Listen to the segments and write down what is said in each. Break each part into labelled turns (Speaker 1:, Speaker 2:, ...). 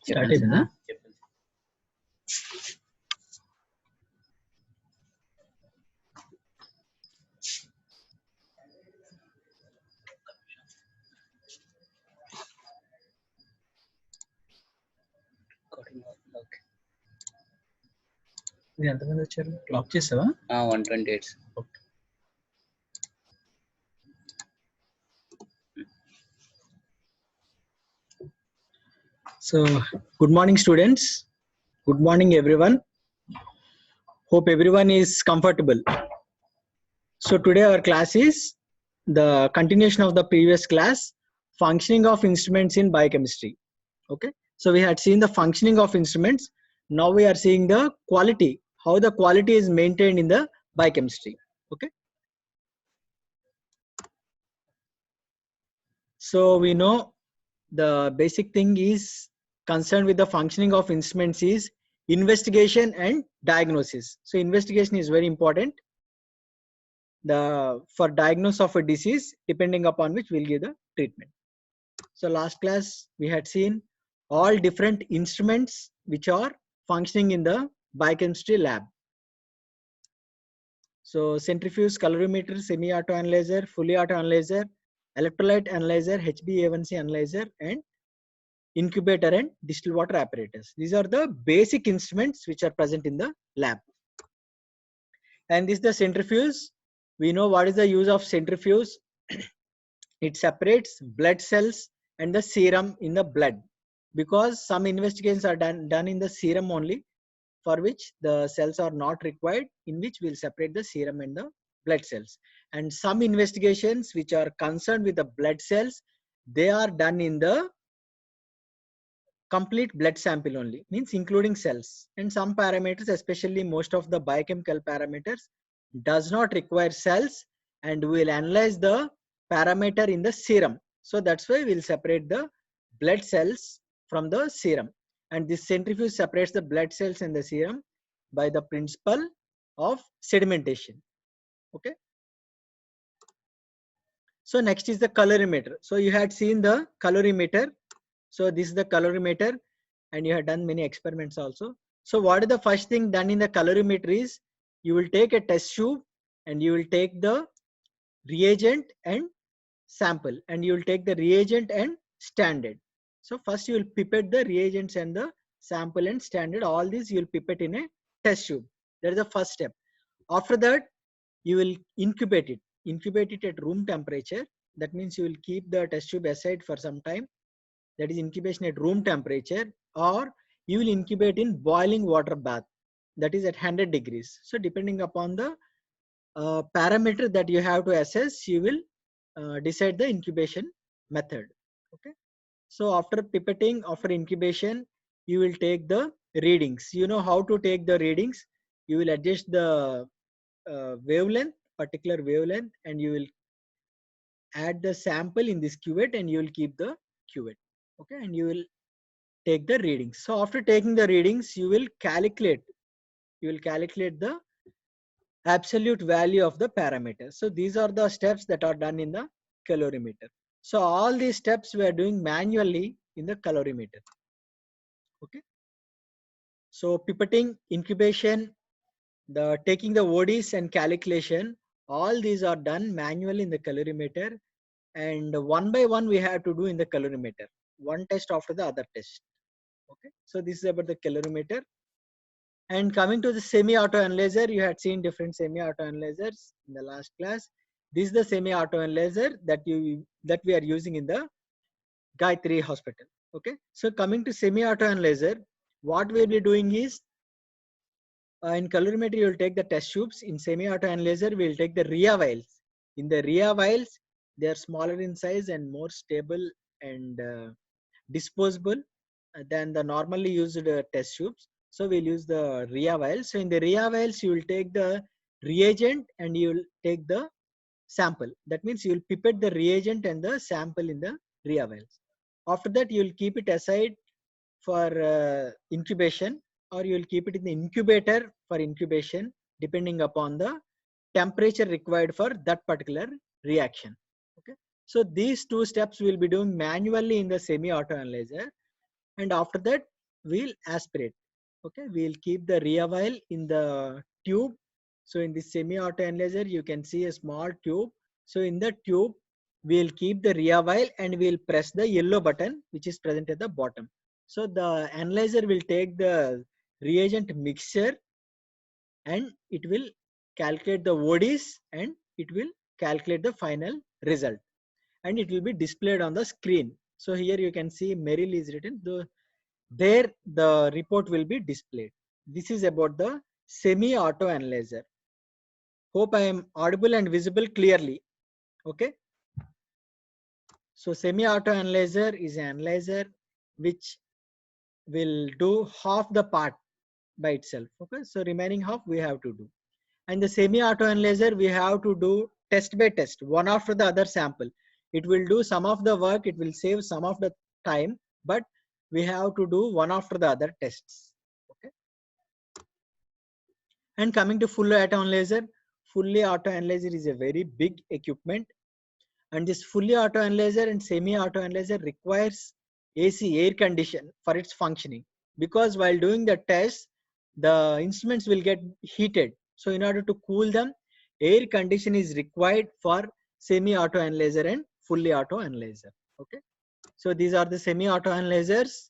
Speaker 1: Started, na? ఎంతమంది వచ్చారు? Lock చేసావా?
Speaker 2: 128.
Speaker 1: So, good morning, students. Good morning, everyone. Hope everyone is comfortable. So, today our class is the continuation of the previous class, functioning of instruments in biochemistry. Okay. So, we had seen the functioning of instruments. Now we are seeing the quality, how the quality is maintained in the biochemistry. Okay. So, we know the basic thing is concerned with the functioning of instruments is investigation and diagnosis. So investigation is very important for diagnosis of a disease, depending upon which we'll give the treatment. So last class we had seen all different instruments which are functioning in the biochemistry lab. So centrifuge, colorimeter, semi-auto analyzer, fully auto analyzer, electrolyte analyzer, HbA1c analyzer, and incubator and distilled water apparatus. These are the basic instruments which are present in the lab. And this is the centrifuge. We know what is the use of centrifuge. It separates blood cells and the serum in the blood, because some investigations are done in the serum only, for which the cells are not required, in which we'll separate the serum and the blood cells. And some investigations which are concerned with the blood cells, they are done in the complete blood sample only, means including cells. And some parameters, especially most of the biochemical parameters, does not require cells, and we will analyze the parameter in the serum. So that's why we'll separate the blood cells from the serum. And this centrifuge separates the blood cells and the serum by the principle of sedimentation. Okay. So next is the colorimeter. So you had seen the colorimeter. So this is the colorimeter, and you have done many experiments also. So what is the first thing done in the colorimeter is, you will take a test tube and you will take the reagent and sample, and you will take the reagent and standard. So first you will pipette the reagents and the sample and standard. All these you will pipette in a test tube. That is the first step. After that, you will incubate it. Incubate it at room temperature. That means you will keep the test tube aside for some time. That is incubation at room temperature, or you will incubate in boiling water bath, that is at 100 degrees. So depending upon the parameter that you have to assess, you will decide the incubation method. Okay. So after pipetting, after incubation, you will take the readings. You know how to take the readings. You will adjust the wavelength, particular wavelength, and you will add the sample in this cuvette, and you will keep the cuvette. Okay, and you will take the readings. So after taking the readings, you will calculate the absolute value of the parameter. So these are the steps that are done in the colorimeter. So all these steps we are doing manually in the colorimeter. Okay. So pipetting, incubation, the taking the ODs and calculation, all these are done manually in the colorimeter, and one by one we have to do in the colorimeter, one test after the other test. Okay. So this is about the colorimeter. And coming to the semi-auto analyzer, you had seen different semi-auto analyzers in the last class. This is the semi-auto analyzer that we are using in the Gayatri Hospital. Okay. So coming to semi-auto analyzer, what we will be doing is, in colorimeter you will take the test tubes. In semi-auto analyzer we will take the Rhea vials. In the Rhea vials, they are smaller in size and more stable and disposable than the normally used test tubes. So we'll use the Rhea vials. So in the Rhea vials, you will take the reagent and you will take the sample. That means you will pipette the reagent and the sample in the Rhea vials. After that, you will keep it aside for incubation, or you will keep it in the incubator for incubation, depending upon the temperature required for that particular reaction. Okay. So these two steps we will be doing manually in the semi-auto analyzer. And after that, we'll aspirate. Okay, we'll keep the Rhea vial in the tube. So in this semi-auto analyzer, you can see a small tube. So in the tube, we'll keep the Rhea vial and we'll press the yellow button which is present at the bottom. So the analyzer will take the reagent mixture and it will calculate the ODs and it will calculate the final result and it will be displayed on the screen. So here you can see Merrill is written. There the report will be displayed. This is about the semi-auto analyzer. Hope I am audible and visible clearly. Okay. So semi-auto analyzer is an analyzer which will do half the part by itself. Okay. So remaining half we have to do. And the semi-auto analyzer we have to do test by test, one after the other sample. It will do some of the work, it will save some of the time, but we have to do one after the other tests. Okay. And coming to fully auto analyzer is a very big equipment. And this fully auto analyzer and semi-auto analyzer requires AC air condition for its functioning, because while doing the test, the instruments will get heated. So in order to cool them, air condition is required for semi-auto analyzer and fully auto analyzer. Okay. So these are the semi-auto analyzers.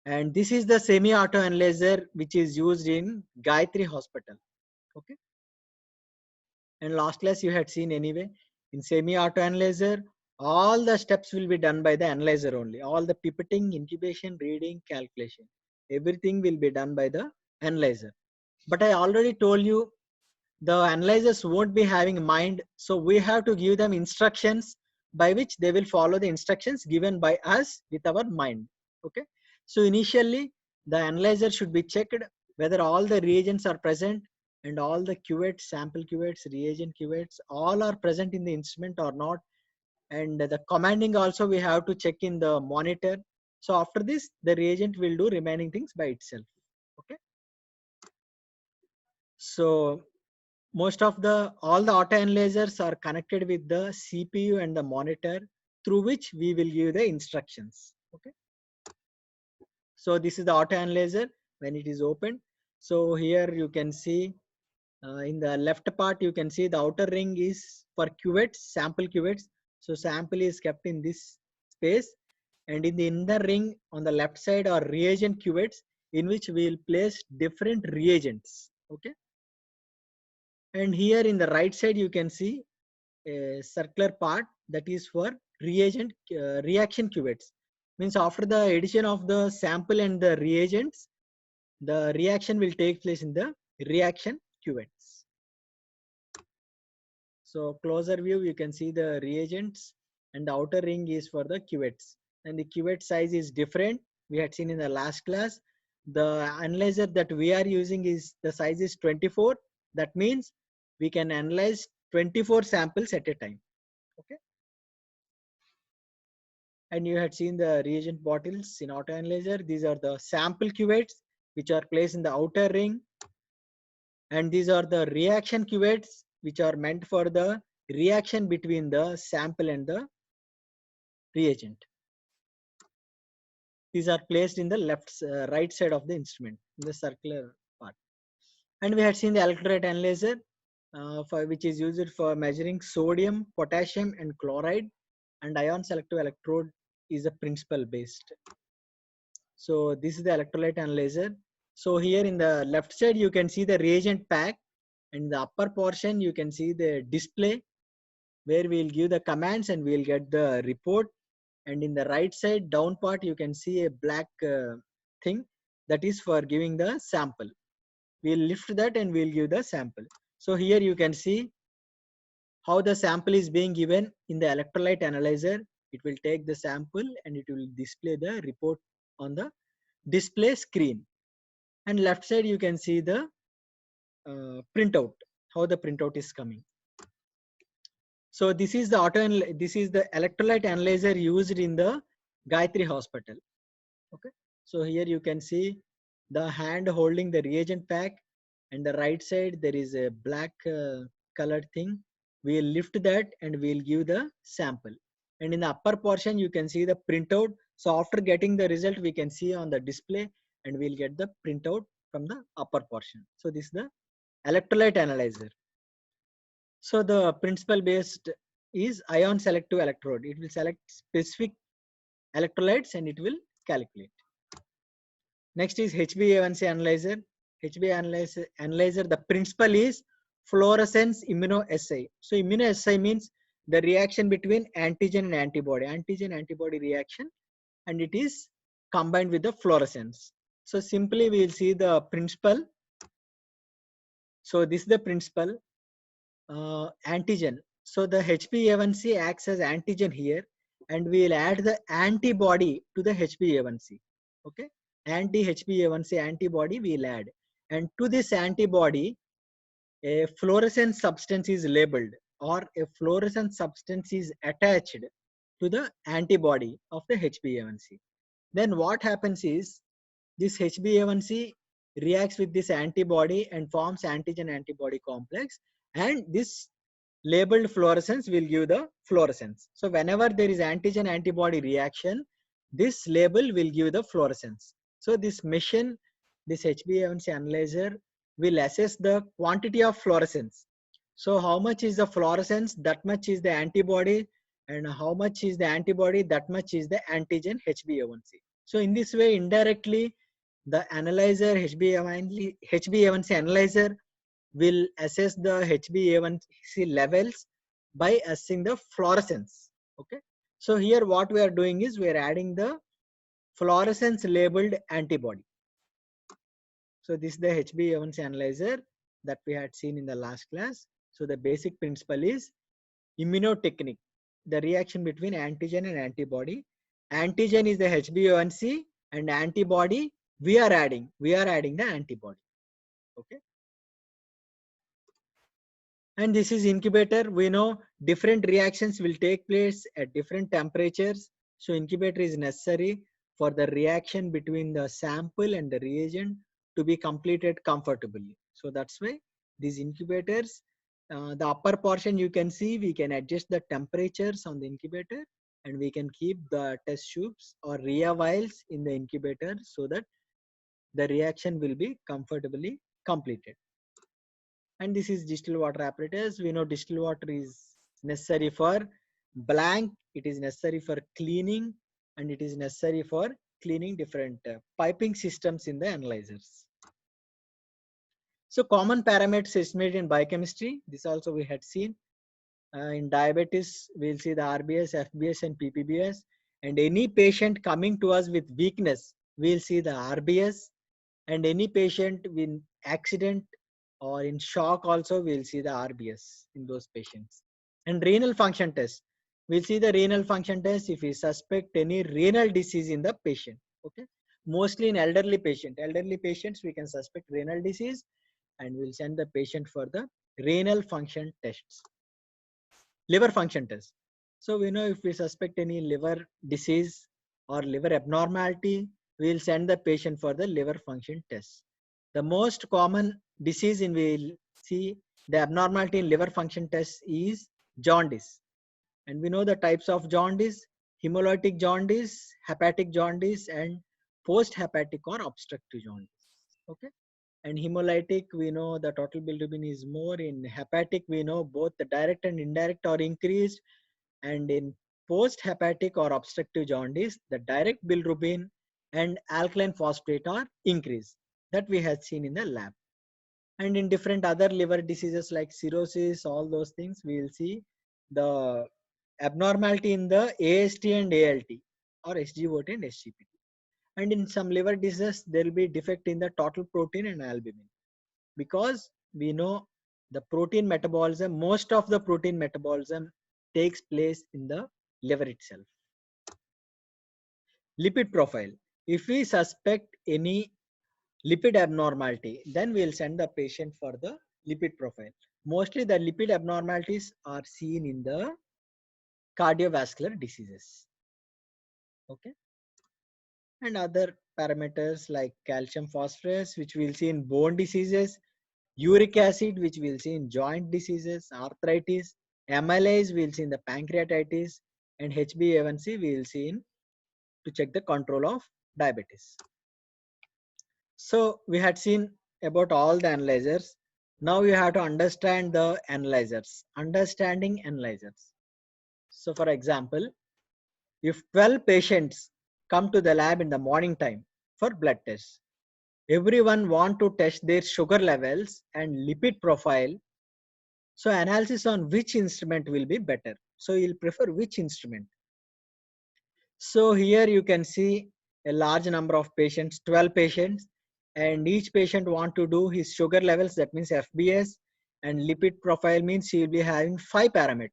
Speaker 1: And this is the semi-auto analyzer which is used in Gayatri Hospital. Okay. And last class you had seen anyway. In semi-auto analyzer, all the steps will be done by the analyzer only. All the pipetting, incubation, reading, calculation, everything will be done by the analyzer. But I already told you the analyzers won't be having mind, so we have to give them instructions by which they will follow the instructions given by us with our mind. Okay. So initially the analyzer should be checked whether all the reagents are present and all the cuvettes, sample cuvettes, reagent cuvettes, all are present in the instrument or not. And the commanding also we have to check in the monitor. So after this, the reagent will do remaining things by itself. Okay. So most of all the auto analyzers are connected with the CPU and the monitor through which we will give the instructions. Okay. So this is the auto analyzer when it is open. So here you can see in the left part, you can see the outer ring is for cuvettes, sample cuvettes. So sample is kept in this space, and in the inner ring on the left side are reagent cuvettes in which we will place different reagents. Okay. And here in the right side, you can see a circular part that is for reagent reaction cuvettes. Means after the addition of the sample and the reagents, the reaction will take place in the reaction cuvettes. So closer view, you can see the reagents and the outer ring is for the cuvettes. And the cuvette size is different. We had seen in the last class. The analyzer that we are using is the size is 24. That means we can analyze 24 samples at a time. Okay. And you had seen the reagent bottles in auto analyzer. These are the sample cuvettes which are placed in the outer ring. And these are the reaction cuvettes which are meant for the reaction between the sample and the reagent. These are placed in the right side of the instrument in the circular part. And we had seen the electrolyte analyzer which is used for measuring sodium, potassium and chloride, and ion selective electrode is a principle based. So this is the electrolyte analyzer. So here in the left side you can see the reagent pack, and in the upper portion you can see the display where we will give the commands and we will get the report. And in the right side down part you can see a black thing that is for giving the sample. We'll lift that and we'll give the sample. So here you can see how the sample is being given in the electrolyte analyzer. It will take the sample and it will display the report on the display screen. And left side you can see the printout, how the printout is coming. So this is the electrolyte analyzer used in the Gayatri Hospital. Okay. So here you can see the hand holding the reagent pack, and the right side there is a black colored thing. We'll lift that and we'll give the sample. And in the upper portion, you can see the printout. So after getting the result, we can see on the display and we'll get the printout from the upper portion. So this is the electrolyte analyzer. So the principle based is ion selective electrode. It will select specific electrolytes and it will calculate. Next is HbA1c analyzer. HbA1c analyzer, the principle is fluorescence immunoassay. So immunoassay means the reaction between antigen and antibody, antigen-antibody reaction, and it is combined with the fluorescence. So simply we will see the principle. So this is the principle, antigen. So the HbA1c acts as antigen here, and we will add the antibody to the HbA1c. Okay, anti-HbA1c antibody we will add, and to this antibody, a fluorescent substance is labeled, or a fluorescent substance is attached to the antibody of the HbA1c. Then what happens is this HbA1c reacts with this antibody and forms antigen-antibody complex, and this labeled fluorescence will give the fluorescence. So whenever there is antigen-antibody reaction, this label will give the fluorescence. So this machine, this HbA1c analyzer, will assess the quantity of fluorescence. So how much is the fluorescence, that much is the antibody, and how much is the antibody, that much is the antigen HbA1c. So in this way, indirectly, the analyzer HbA1c analyzer will assess the HbA1c levels by assessing the fluorescence. Okay. So here what we are doing is we are adding the fluorescence labeled antibody. So this is the HbA1c analyzer that we had seen in the last class. So the basic principle is immunotechnique, the reaction between antigen and antibody. Antigen is the HbA1c, and antibody we are adding the antibody. Okay. And this is incubator. We know different reactions will take place at different temperatures. So incubator is necessary for the reaction between the sample and the reagent to be completed comfortably. So that's why these incubators, the upper portion you can see, we can adjust the temperatures on the incubator, and we can keep the test tubes or Rhea vials in the incubator so that the reaction will be comfortably completed. And this is distilled water apparatus. We know distilled water is necessary for blank, it is necessary for cleaning, and it is necessary for cleaning different piping systems in the analyzers. So common parameters estimated in biochemistry, this also we had seen. In diabetes, we'll see the RBS, FBS, and PPBS. And any patient coming to us with weakness, we'll see the RBS. And any patient with accident or in shock also, we'll see the RBS in those patients. And renal function test, we'll see the renal function test if we suspect any renal disease in the patient. Okay, mostly in elderly patients we can suspect renal disease, and we'll send the patient for the renal function tests. Liver function test, so we know if we suspect any liver disease or liver abnormality, we'll send the patient for the liver function test. The most common disease in we'll see the abnormality in liver function test is jaundice. And we know the types of jaundice: hemolytic jaundice, hepatic jaundice, and post-hepatic or obstructive jaundice. Okay. And hemolytic, we know the total bilirubin is more. In hepatic, we know both the direct and indirect are increased. And in post-hepatic or obstructive jaundice, the direct bilirubin and alkaline phosphate are increased. That we had seen in the lab. And in different other liver diseases like cirrhosis, all those things, we will see the abnormality in the AST and ALT, or SGOT and SGPT. And in some liver diseases, there will be defect in the total protein and albumin, because we know the protein metabolism, most of the protein metabolism takes place in the liver itself. Lipid profile. If we suspect any lipid abnormality, then we'll send the patient for the lipid profile. Mostly the lipid abnormalities are seen in the cardiovascular diseases. Okay. And other parameters like calcium phosphorus, which we'll see in bone diseases, uric acid, which we'll see in joint diseases, arthritis, amylase we'll see in the pancreatitis, and HbA1c we will see in to check the control of diabetes. So we had seen about all the analyzers. Now you have to understand the analyzers, understanding analyzers. So for example, if 12 patients come to the lab in the morning time for blood tests, everyone want to test their sugar levels and lipid profile. So analysis on which instrument will be better. So you'll prefer which instrument. So here you can see a large number of patients, 12 patients, and each patient want to do his sugar levels, that means FBS, and lipid profile means he will be having 5 parameters.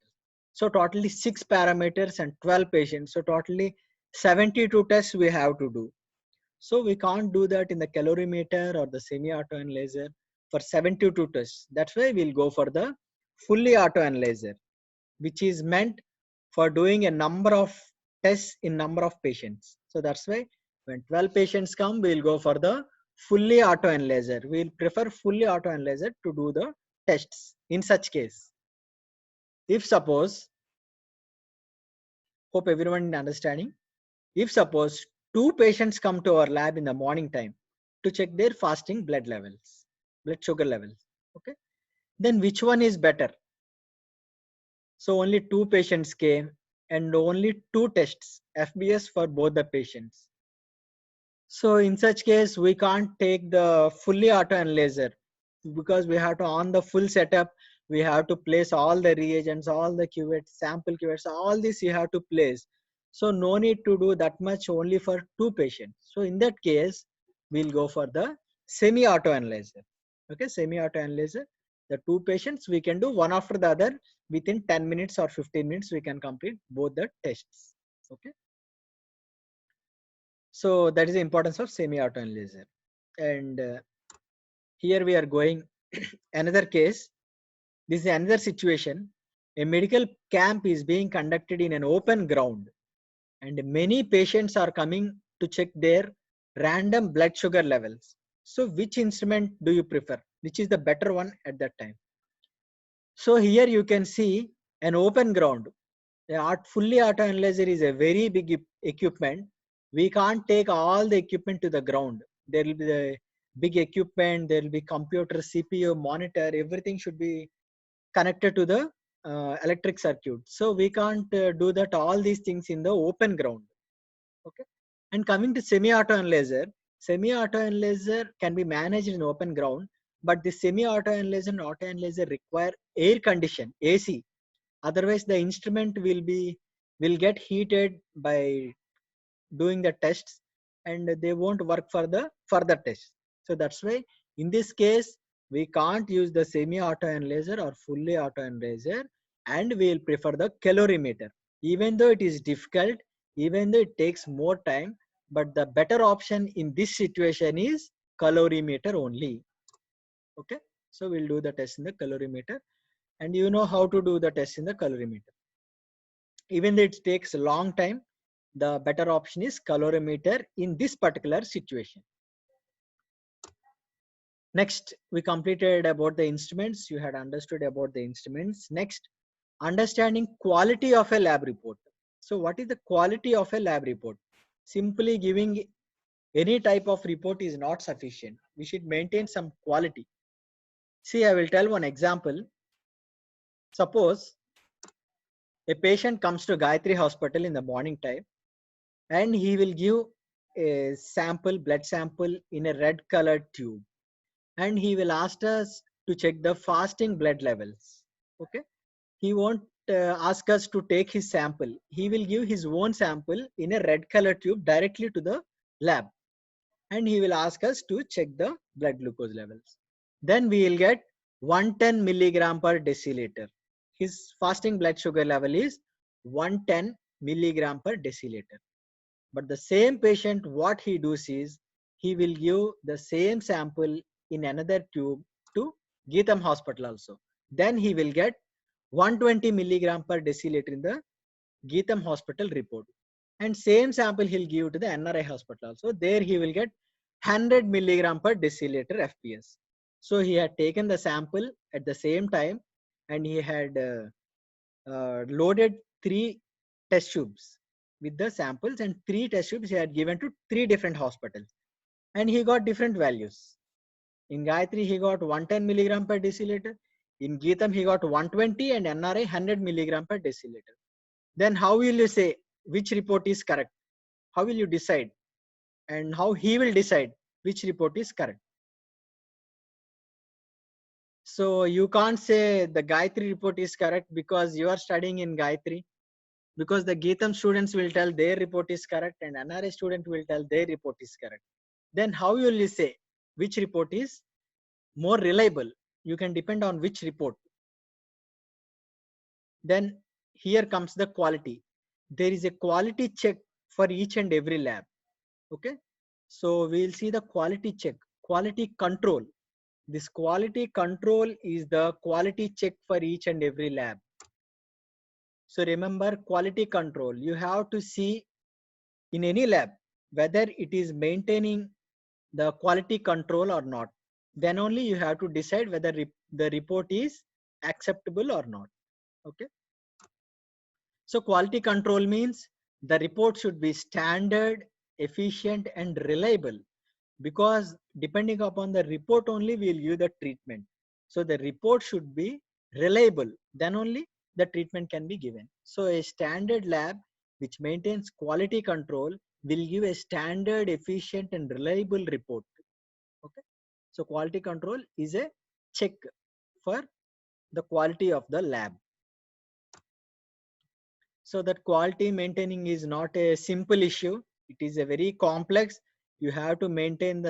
Speaker 1: So totally 6 parameters and 12 patients. So totally 72 tests we have to do. So we can't do that in the calorimeter or the semi-auto analyzer for 72 tests. That's why we'll go for the fully auto analyzer, which is meant for doing a number of tests in number of patients. So that's why when 12 patients come, we'll go for the fully auto analyzer. We'll prefer fully auto analyzer to do the tests in such case. If suppose, hope everyone is understanding, if suppose 2 patients come to our lab in the morning time to check their fasting blood levels, blood sugar levels, okay, then which one is better? So only 2 patients came and only 2 tests, FBS for both the patients. So in such case, we can't take the fully auto analyzer because we have to on the full setup. We have to place all the reagents, all the cuvettes, sample cuvettes, all this you have to place. So no need to do that much only for 2 patients. So in that case, we'll go for the semi-auto analyzer. Okay, semi-auto analyzer. The 2 patients we can do one after the other within 10 minutes or 15 minutes. We can complete both the tests. Okay. So that is the importance of semi-auto analyzer. And here we are going another case. This is another situation. A medical camp is being conducted in an open ground and many patients are coming to check their random blood sugar levels. So which instrument do you prefer? Which is the better one at that time? So here you can see an open ground. The fully auto analyzer is a very big equipment. We can't take all the equipment to the ground. There will be the big equipment, there will be computer, CPU, monitor, everything should be connected to the electric circuit. So we can't do that all these things in the open ground. Okay. And coming to semi-auto analyzer can be managed in open ground, but the semi-auto analyzer and auto analyzer require air condition, AC. Otherwise the instrument will get heated by doing the tests and they won't work for the further tests. So that's why in this case we can't use the semi-auto analyzer or fully auto analyzer, and we will prefer the calorimeter. Even though it is difficult, even though it takes more time, but the better option in this situation is calorimeter only. Okay, so we'll do the test in the calorimeter, and you know how to do the test in the calorimeter. Even though it takes a long time, the better option is calorimeter in this particular situation. Next, we completed about the instruments. You had understood about the instruments. Next, understanding quality of a lab report. So what is the quality of a lab report? Simply giving any type of report is not sufficient. We should maintain some quality. See, I will tell one example. Suppose a patient comes to Gayatri Hospital in the morning time and he will give a sample, blood sample in a red colored tube, and he will ask us to check the fasting blood levels. Okay, he won't ask us to take his sample. He will give his own sample in a red colored tube directly to the lab, and he will ask us to check the blood glucose levels. Then we will get 110 milligram per deciliter. His fasting blood sugar level is 110 milligram per deciliter. But the same patient, what he does is, he will give the same sample in another tube to Geetham Hospital also. Then he will get 120 milligram per deciliter in the Geetham Hospital report. And same sample he'll give to the NRI Hospital also. There he will get 100 milligram per deciliter FPS. So he had taken the sample at the same time and he had loaded 3 test tubes with the samples, and 3 test tubes he had given to 3 different hospitals, and he got different values. In Gayatri, he got 110 milligram per deciliter. In Geetam, he got 120, and NRI 100 milligram per deciliter. Then how will you say which report is correct? How will you decide? And how he will decide which report is correct? So you can't say the Gayatri report is correct because you are studying in Gayatri, because the Geetam students will tell their report is correct and NRI student will tell their report is correct. Then how will you say which report is more reliable? You can depend on which report. Then here comes the quality. There is a quality check for each and every lab. Okay. So we'll see the quality check, quality control. This quality control is the quality check for each and every lab. So remember, quality control, you have to see in any lab whether it is maintaining the quality control or not. Then only you have to decide whether the report is acceptable or not. Okay. So quality control means the report should be standard, efficient and reliable, because depending upon the report only we will give the treatment. So the report should be reliable, then only the treatment can be given. So a standard lab which maintains quality control will give a standard, efficient and reliable report. Okay. So quality control is a check for the quality of the lab. So that quality maintaining is not a simple issue. It is a very complex. You have to maintain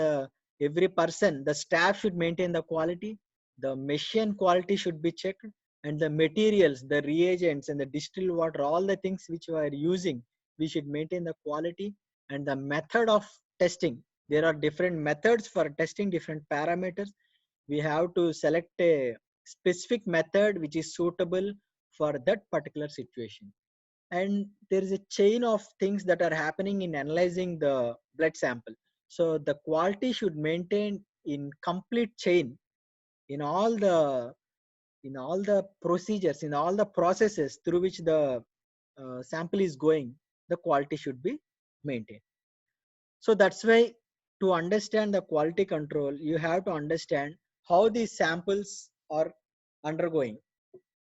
Speaker 1: every person, the staff should maintain the quality, the machine quality should be checked, and the materials, the reagents and the distilled water, all the things which we are using, we should maintain the quality. And the method of testing, there are different methods for testing different parameters. We have to select a specific method which is suitable for that particular situation. And there is a chain of things that are happening in analyzing the blood sample. So the quality should maintain in complete chain, in all the procedures, in all the processes through which the sample is going, the quality should be maintained. So that's why, to understand the quality control, you have to understand how these samples are undergoing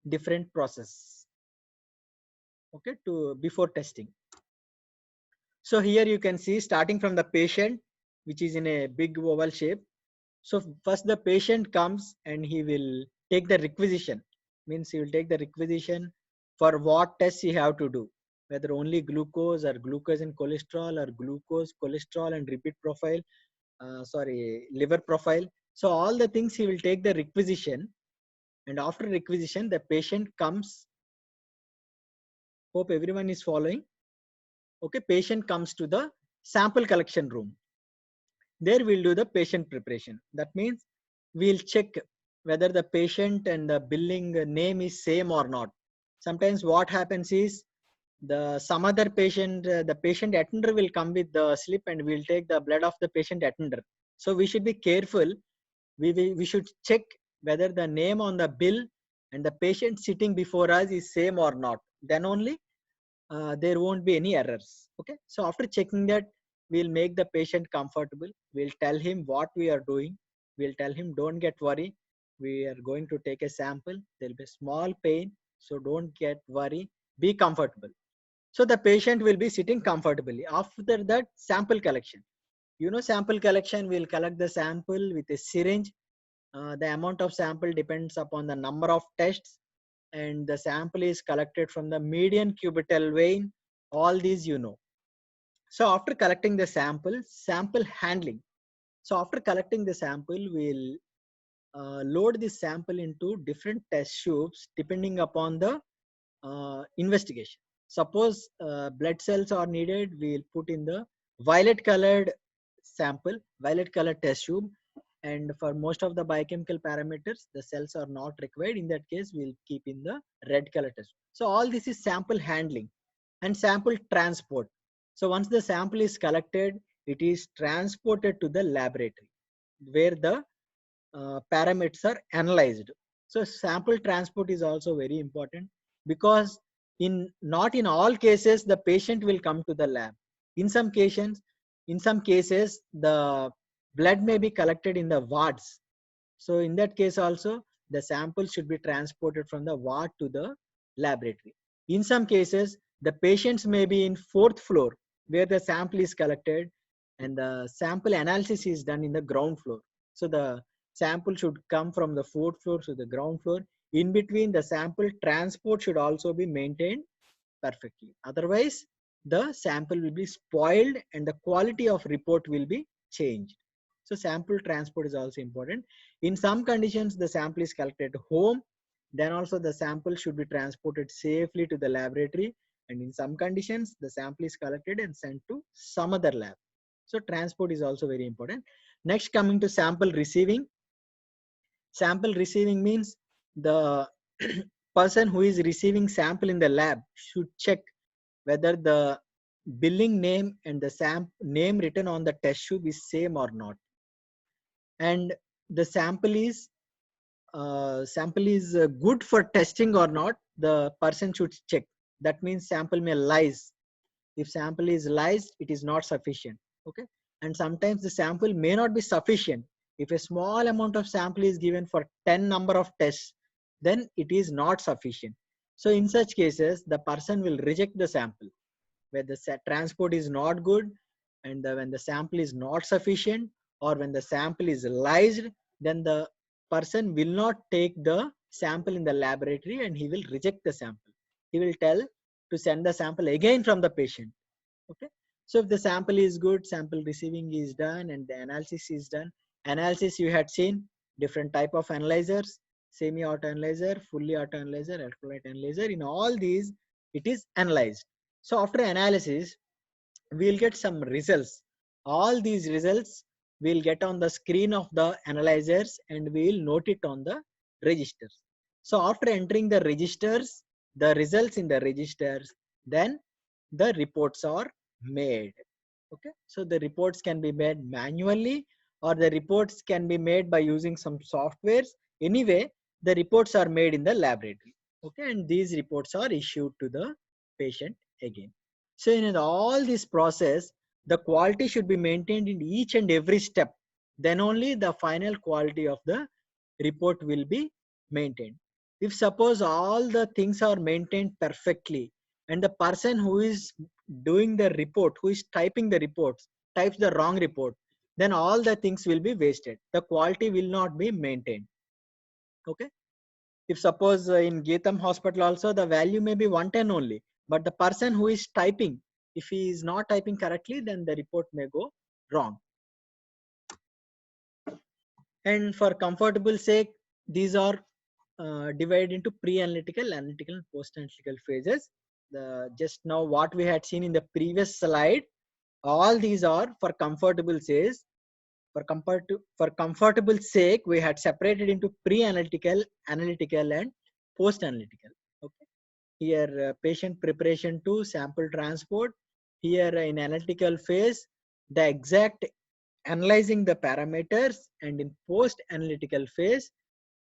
Speaker 1: different process, okay, to before testing. So here you can see, starting from the patient, which is in a big oval shape. So first the patient comes and he will take the requisition, means he will take the requisition for what tests he have to do, whether only glucose or glucose and cholesterol, or glucose, cholesterol and repeat profile, liver profile. So all the things he will take the requisition, and after requisition the patient comes. Hope everyone is following. Okay, patient comes to the sample collection room. There we'll do the patient preparation. That means we'll check whether the patient and the billing name is same or not. Sometimes what happens is, some other patient, the patient attender will come with the slip and we'll take the blood of the patient attender. So we should be careful. We should check whether the name on the bill and the patient sitting before us is same or not. Then only there won't be any errors. Okay. So after checking that, we'll make the patient comfortable. We'll tell him what we are doing. We'll tell him, don't get worried. We are going to take a sample. There'll be a small pain. So don't get worried. Be comfortable. So the patient will be sitting comfortably. After that, sample collection. Sample collection, we'll collect the sample with a syringe. The amount of sample depends upon the number of tests, and the sample is collected from the median cubital vein. All these So after collecting the sample handling. So after collecting the sample, we'll load this sample into different test tubes depending upon the investigation. Suppose blood cells are needed, we'll put in the violet colored sample, violet colored test tube. And for most of the biochemical parameters, the cells are not required. In that case, we'll keep in the red color test. So all this is sample handling and sample transport. So once the sample is collected, it is transported to the laboratory where the parameters are analyzed. So sample transport is also very important, because not in all cases the patient will come to the lab. In some cases, the blood may be collected in the wards. So in that case also, the sample should be transported from the ward to the laboratory. In some cases, the patients may be in 4th floor where the sample is collected and the sample analysis is done in the ground floor. So the sample should come from the 4th floor to the ground floor. In between, the sample transport should also be maintained perfectly. Otherwise, the sample will be spoiled and the quality of report will be changed. So sample transport is also important. In some conditions, the sample is collected home. Then also the sample should be transported safely to the laboratory. And in some conditions, the sample is collected and sent to some other lab. So transport is also very important. Next, coming to sample receiving. Sample receiving means the person who is receiving sample in the lab should check whether the billing name and the name written on the test tube is same or not. And the sample is good for testing or not, the person should check. That means sample may lies. If sample is lies, it is not sufficient. Okay. And sometimes the sample may not be sufficient. If a small amount of sample is given for 10 number of tests, then it is not sufficient. So in such cases, the person will reject the sample where the transport is not good, and when the sample is not sufficient, or when the sample is lysed, then the person will not take the sample in the laboratory and he will reject the sample. He will tell to send the sample again from the patient. Okay. So if the sample is good, sample receiving is done and the analysis is done. Analysis, you had seen different type of analyzers: semi-auto analyzer, fully auto analyzer, electrolyte analyzer. In all these, it is analyzed. So after analysis, we'll get some results. All these results we'll get on the screen of the analyzers and we'll note it on the registers. So after entering the registers, the results in the registers, then the reports are made. Okay. So the reports can be made manually or the reports can be made by using some softwares. Anyway, the reports are made in the laboratory. Okay. And these reports are issued to the patient again. So in all this process, the quality should be maintained in each and every step. Then only the final quality of the report will be maintained. If suppose all the things are maintained perfectly and the person who is doing the report, who is typing the reports, types the wrong report, then all the things will be wasted. The quality will not be maintained. Okay. If suppose in Geetham hospital also the value may be 110 only, but the person who is typing, if he is not typing correctly, then the report may go wrong. And for comfortable sake, these are divided into pre-analytical, analytical, and post-analytical phases. Just now what we had seen in the previous slide, all these are for comfortable sake. For comfortable sake, we had separated into pre-analytical, analytical, and post-analytical. Okay. Here, patient preparation to sample transport. Here, in analytical phase, the exact analyzing the parameters, and in post-analytical phase,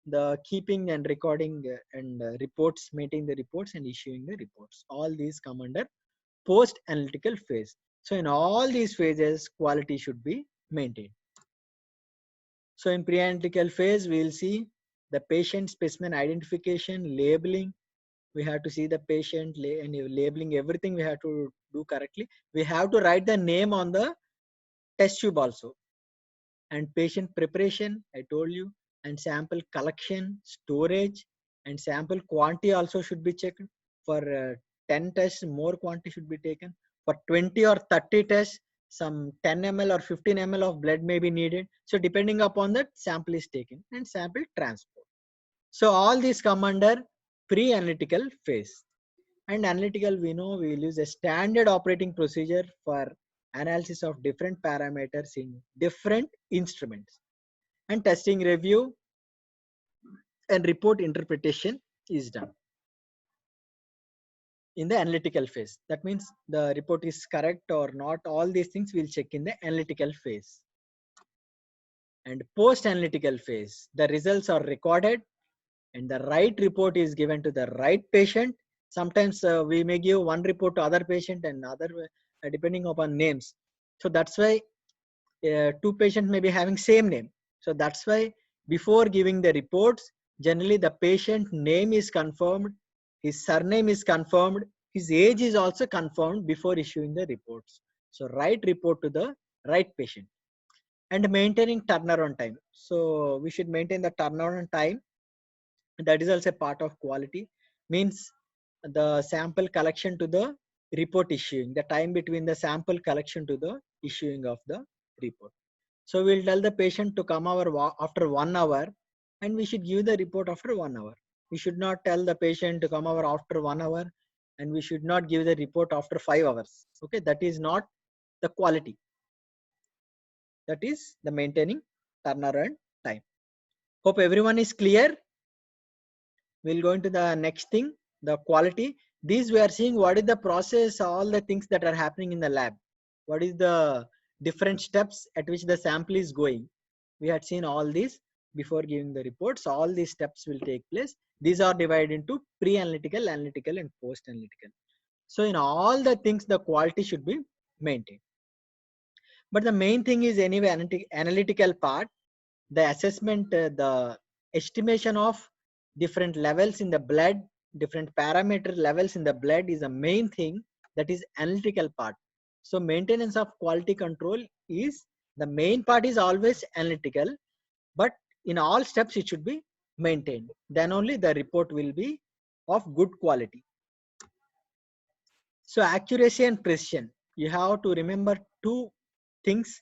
Speaker 1: the keeping and recording and reports, maintaining the reports and issuing the reports. All these come under post-analytical phase. So in all these phases, quality should be maintained. So in pre-analytical phase, we will see the patient specimen identification, labeling. We have to see the patient and labeling everything we have to do correctly. We have to write the name on the test tube also. And patient preparation, I told you, and sample collection, storage, and sample quantity also should be checked. For 10 tests, more quantity should be taken. For 20 or 30 tests, some 10 ml or 15 ml of blood may be needed. So depending upon that, sample is taken and sample transport. So all these come under pre-analytical phase. And analytical, we know we will use a standard operating procedure for analysis of different parameters in different instruments. And testing, review, and report interpretation is done in the analytical phase. That means the report is correct or not. All these things we'll check in the analytical phase. And post-analytical phase, the results are recorded and the right report is given to the right patient Sometimes we may give one report to other patient and other depending upon names. So that's why two patients may be having same name. So that's why before giving the reports, generally the patient name is confirmed, his surname is confirmed, his age is also confirmed before issuing the reports. So write report to the right patient. And maintaining turnaround time. So we should maintain the turnaround time. That is also part of quality. Means the sample collection to the report issuing, the time between the sample collection to the issuing of the report. So we'll tell the patient to come over after 1 hour, and we should give the report after 1 hour. We should not tell the patient to come over after 1 hour, and we should not give the report after 5 hours. Okay, that is not the quality. That is the maintaining turnaround time. Hope everyone is clear. We'll go into the next thing, the quality. These we are seeing what is the process, all the things that are happening in the lab. What is the different steps at which the sample is going. We had seen all these before giving the reports. All these steps will take place. These are divided into pre-analytical, analytical, and post-analytical. So in all the things, the quality should be maintained. But the main thing is anyway analytical part, the assessment, the estimation of different levels in the blood, different parameter levels in the blood is the main thing, that is analytical part. So maintenance of quality control is the main part, is always analytical, but in all steps it should be maintained. Then only the report will be of good quality. So accuracy and precision, you have to remember two things.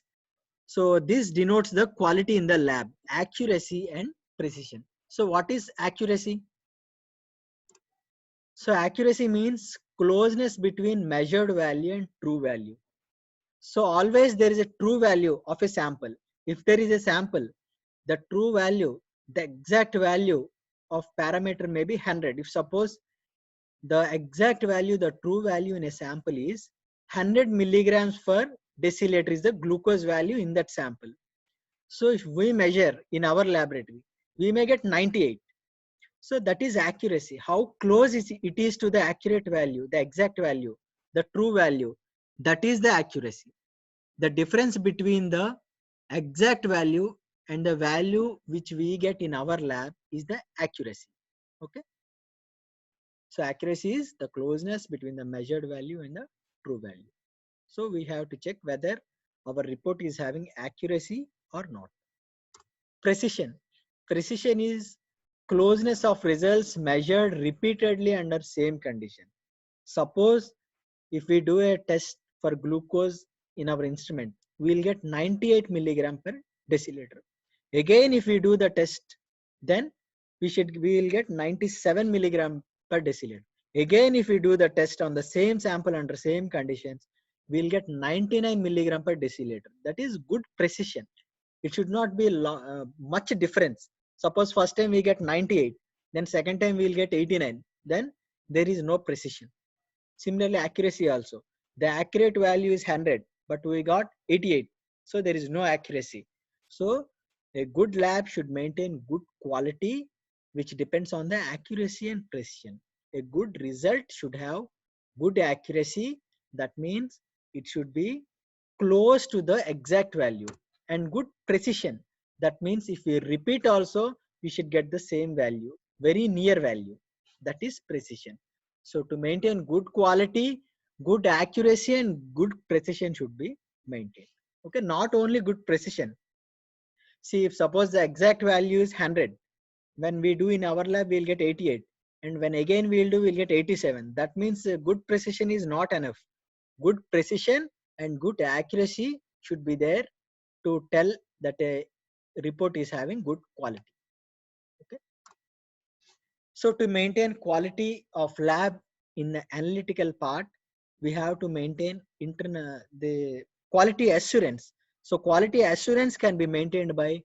Speaker 1: So this denotes the quality in the lab, accuracy and precision. So what is accuracy? So accuracy means closeness between measured value and true value. So always there is a true value of a sample. If there is a sample, the true value, the exact value of parameter may be 100. If suppose the exact value, the true value in a sample is 100 milligrams per deciliter is the glucose value in that sample. So if we measure in our laboratory, we may get 98. So that is accuracy. How close it is to the accurate value, the exact value, the true value. That is the accuracy. The difference between the exact value and the value which we get in our lab is the accuracy. Okay. So accuracy is the closeness between the measured value and the true value. So we have to check whether our report is having accuracy or not. Precision. Precision is closeness of results measured repeatedly under same condition. Suppose if we do a test for glucose in our instrument, we will get 98 milligram per deciliter. Again, if we do the test, then we will get 97 milligram per deciliter. Again, if we do the test on the same sample under same conditions, we will get 99 milligram per deciliter. That is good precision. It should not be much difference. Suppose first time we get 98, then second time we will get 89, then there is no precision. Similarly, accuracy also. The accurate value is 100, but we got 88. So there is no accuracy. So a good lab should maintain good quality, which depends on the accuracy and precision. A good result should have good accuracy. That means it should be close to the exact value, and good precision. That means if we repeat also, we should get the same value, very near value. That is precision. So to maintain good quality, good accuracy and good precision should be maintained. Okay, not only good precision. See, if suppose the exact value is 100, when we do in our lab, we'll get 88. And when again we'll do, we'll get 87. That means good precision is not enough. Good precision and good accuracy should be there to tell that a report is having good quality. Okay. So to maintain quality of lab in the analytical part, we have to maintain the quality assurance. So quality assurance can be maintained by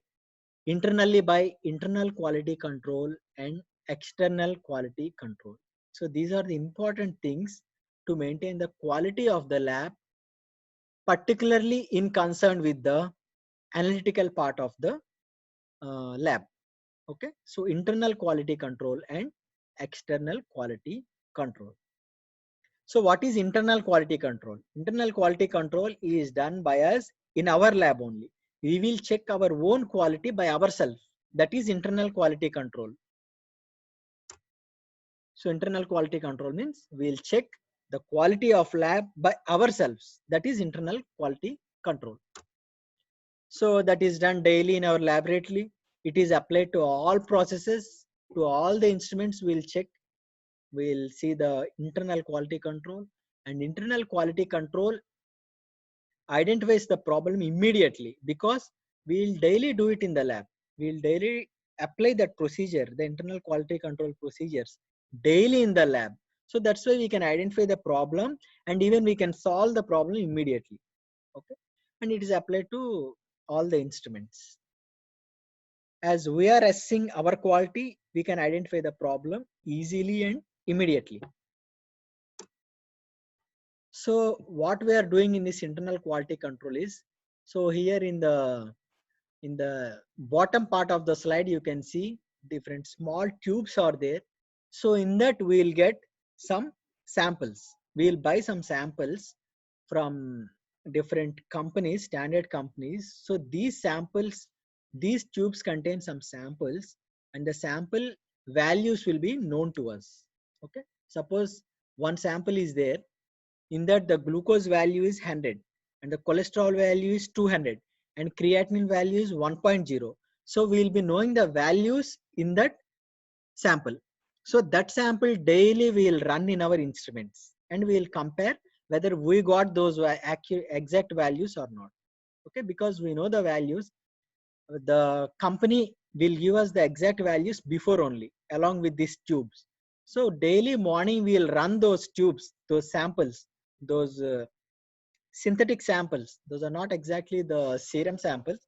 Speaker 1: internally by internal quality control and external quality control. So these are the important things to maintain the quality of the lab, particularly in concern with the analytical part of the lab. Okay, so internal quality control and external quality control. So what is internal quality control? Internal quality control is done by us in our lab only. We will check our own quality by ourselves. That is internal quality control. So internal quality control means we'll check the quality of lab by ourselves. That is internal quality control. So that is done daily in our laboratory. It is applied to all processes, to all the instruments. We'll check. We'll see the internal quality control, and internal quality control identifies the problem immediately because we'll daily do it in the lab. We'll daily apply that procedure, the internal quality control procedures daily in the lab. So that's why we can identify the problem and even we can solve the problem immediately. Okay. And it is applied to all the instruments. As we are assessing our quality, we can identify the problem easily and immediately. So what we are doing in this internal quality control is, so here in the bottom part of the slide, you can see different small tubes are there. So in that we'll get some samples. We'll buy some samples from different companies, standard companies. So these samples, these tubes contain some samples and the sample values will be known to us. Okay. Suppose one sample is there. In that the glucose value is 100 and the cholesterol value is 200 and creatinine value is 1.0. So we will be knowing the values in that sample. So that sample daily we will run in our instruments and we will compare whether we got those accurate exact values or not. Okay, because we know the values, the company will give us the exact values before only along with these tubes. So daily morning we will run those tubes, those samples, those synthetic samples. Those are not exactly the serum samples,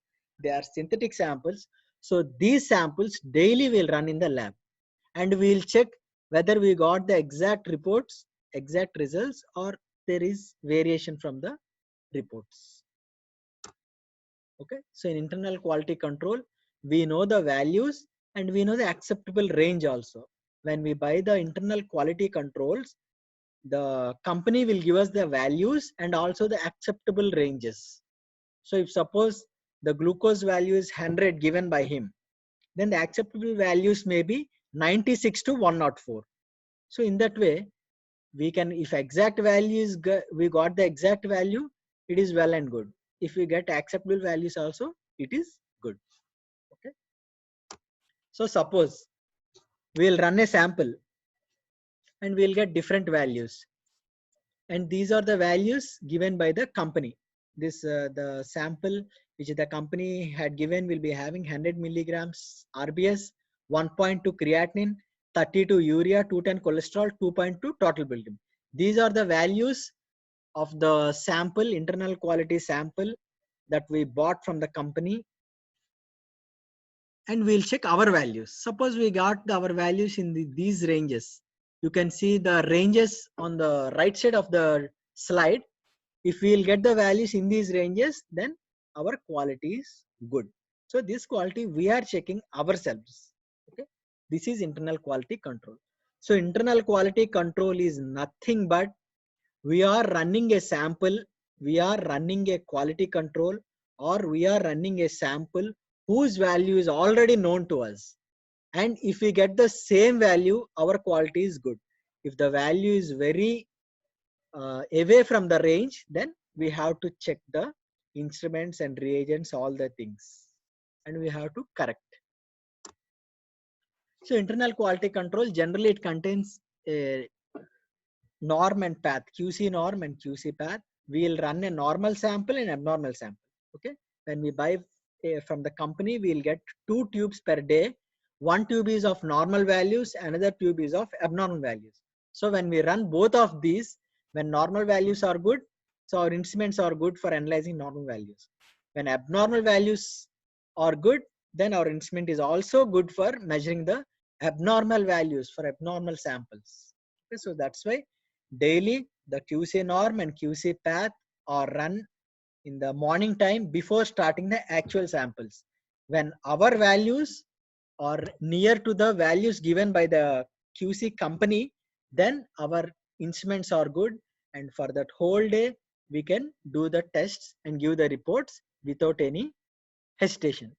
Speaker 1: they are synthetic samples. So these samples daily will run in the lab and we'll check whether we got the exact reports, exact results, or there is variation from the reports. Okay, so in internal quality control we know the values and we know the acceptable range also. When we buy the internal quality controls, the company will give us the values and also the acceptable ranges. So if suppose the glucose value is 100 given by him, then the acceptable values may be 96 to 104. So in that way, we can, if exact value is, we got the exact value, it is well and good. If we get acceptable values also, it is good. Okay. So suppose we'll run a sample and we'll get different values. And these are the values given by the company. This the sample which the company had given will be having 100 milligrams RBS, 1.2 creatinine, 32 urea, 210 cholesterol, 2.2 total bilirubin. These are the values of the sample, internal quality sample that we bought from the company, and we'll check our values. Suppose we got our values in these ranges. You can see the ranges on the right side of the slide. If we'll get the values in these ranges, then our quality is good. So this quality we are checking ourselves. Okay, this is internal quality control. So internal quality control is nothing but we are running a sample, we are running a quality control, or we are running a sample whose value is already known to us. And if we get the same value, our quality is good. If the value is very away from the range, then we have to check the instruments and reagents, all the things, and we have to correct. So internal quality control, generally it contains a norm and path, QC norm and QC path. We'll run a normal sample and abnormal sample. Okay, when we buy from the company, we'll get 2 tubes per day. One tube is of normal values, another tube is of abnormal values. So when we run both of these, when normal values are good, so our instruments are good for analyzing normal values. When abnormal values are good, then our instrument is also good for measuring the abnormal values for abnormal samples. Okay, so that's why daily the QC norm and QC path are run in the morning time before starting the actual samples. When our values are near to the values given by the QC company, then our instruments are good, and for that whole day we can do the tests and give the reports without any hesitation.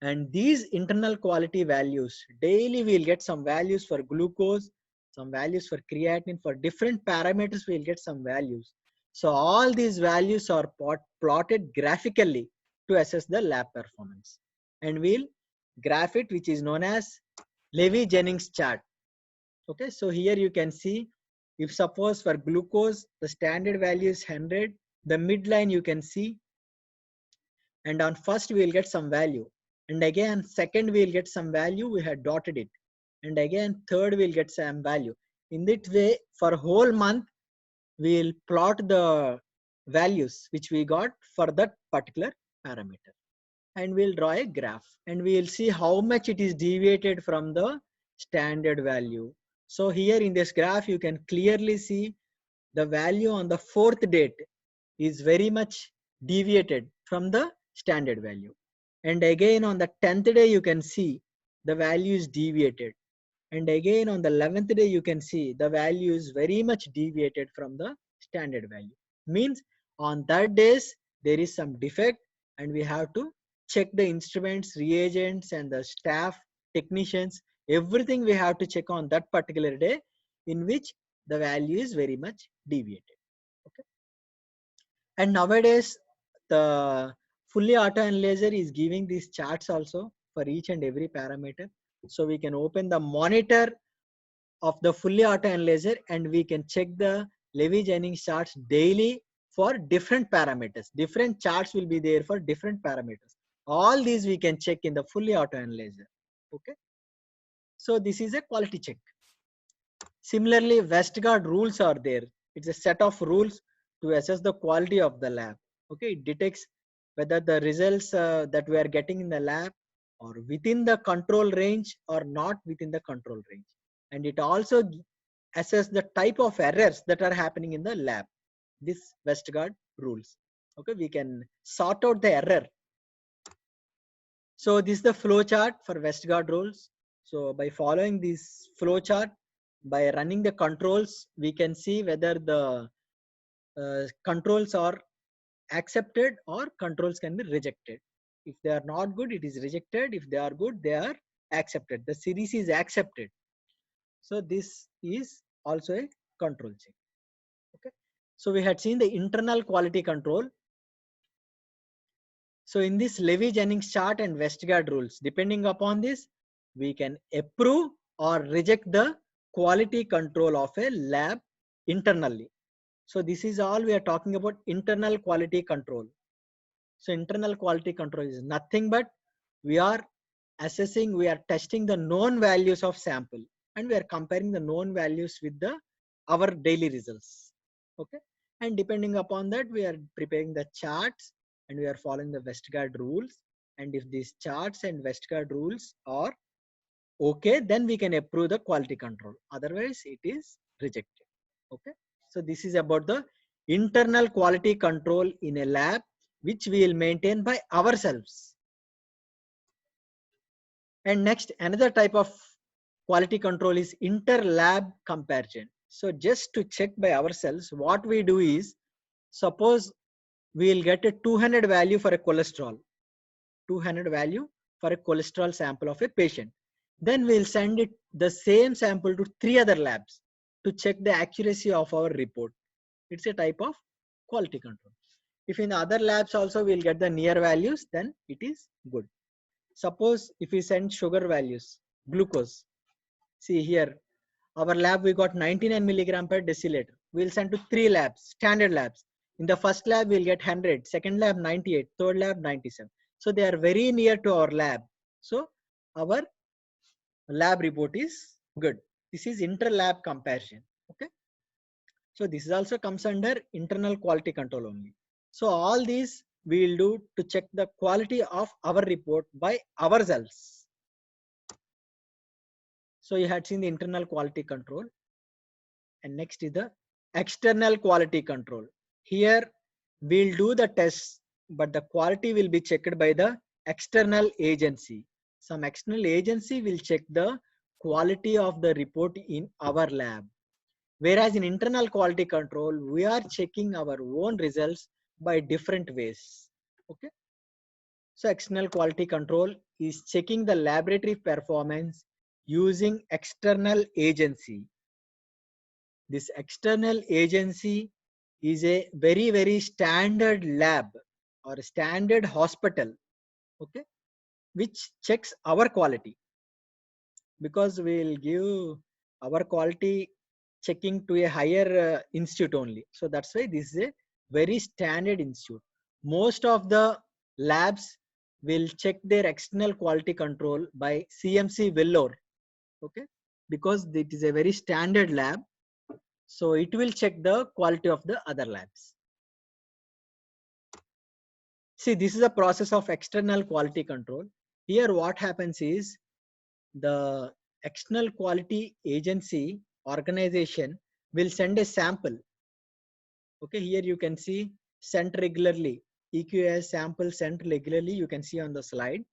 Speaker 1: And these internal quality values, daily we'll get some values for glucose, some values for creatinine, for different parameters we'll get some values. So all these values are plotted graphically to assess the lab performance, and we'll graph it, which is known as Levy-Jennings chart. Okay, so here you can see, if suppose for glucose the standard value is 100, the midline you can see, and on first we will get some value, and again second we will get some value, we had dotted it, and again third we will get some value. In that way, for whole month we will plot the values which we got for that particular parameter, and we'll draw a graph, and we will see how much it is deviated from the standard value. So here in this graph you can clearly see the value on the fourth date is very much deviated from the standard value, and again on the 10th day you can see the value is deviated, and again on the 11th day you can see the value is very much deviated from the standard value. Means on that days there is some defect, and we have to check the instruments, reagents, and the staff, technicians, everything we have to check on that particular day in which the value is very much deviated. Okay. And nowadays the fully auto analyzer is giving these charts also for each and every parameter. So we can open the monitor of the fully auto analyzer, and we can check the Levy-Jennings charts daily for different parameters. Different charts will be there for different parameters. All these we can check in the fully auto analyzer. Okay. So this is a quality check. Similarly, Westgard rules are there. It's a set of rules to assess the quality of the lab. Okay, it detects whether the results that we are getting in the lab are within the control range or not within the control range. And it also assess the type of errors that are happening in the lab. This Westgard rules. Okay, we can sort out the error. So this is the flow chart for Westgard rules. So by following this flow chart, by running the controls, we can see whether the controls are accepted or controls can be rejected. If they are not good, it is rejected. If they are good, they are accepted. The series is accepted. So this is also a control check. Okay. So we had seen the internal quality control. So in this Levy-Jennings chart and Westgard rules, depending upon this, we can approve or reject the quality control of a lab internally. So this is all we are talking about, internal quality control. So internal quality control is nothing but we are assessing, we are testing the known values of sample, and we are comparing the known values with our daily results. Okay. And depending upon that, we are preparing the charts and we are following the Westgard rules. And if these charts and Westgard rules are okay, then we can approve the quality control. Otherwise, it is rejected. Okay. So this is about the internal quality control in a lab, which we will maintain by ourselves. And next, another type of quality control is inter-lab comparison. So just to check by ourselves, what we do is, suppose we will get a 200 value for a cholesterol, 200 value for a cholesterol sample of a patient. Then we'll send it the same sample to 3 other labs to check the accuracy of our report. It's a type of quality control. If in other labs also we'll get the near values, then it is good. Suppose if we send sugar values, glucose, see here, our lab we got 99 milligram per deciliter. We'll send to 3 labs, standard labs. In the first lab we'll get 100, second lab 98, third lab 97. So they are very near to our lab. So our lab report is good. This is inter-lab comparison. Okay. So this also comes under internal quality control only. So all these we will do to check the quality of our report by ourselves. So you had seen the internal quality control, and next is the external quality control. Here we'll do the tests, but the quality will be checked by the external agency. Some external agency will check the quality of the report in our lab. Whereas in internal quality control, we are checking our own results by different ways. Okay. So external quality control is checking the laboratory performance using external agency. This external agency is a very, very standard lab or standard hospital, okay, which checks our quality, because we'll give our quality checking to a higher institute only. So that's why this is a very standard institute. Most of the labs will check their external quality control by CMC Vellore, okay, because it is a very standard lab. So it will check the quality of the other labs. See, this is a process of external quality control. Here what happens is the external quality agency organization will send a sample. Okay, here you can see sent regularly. EQS sample sent regularly, you can see on the slide.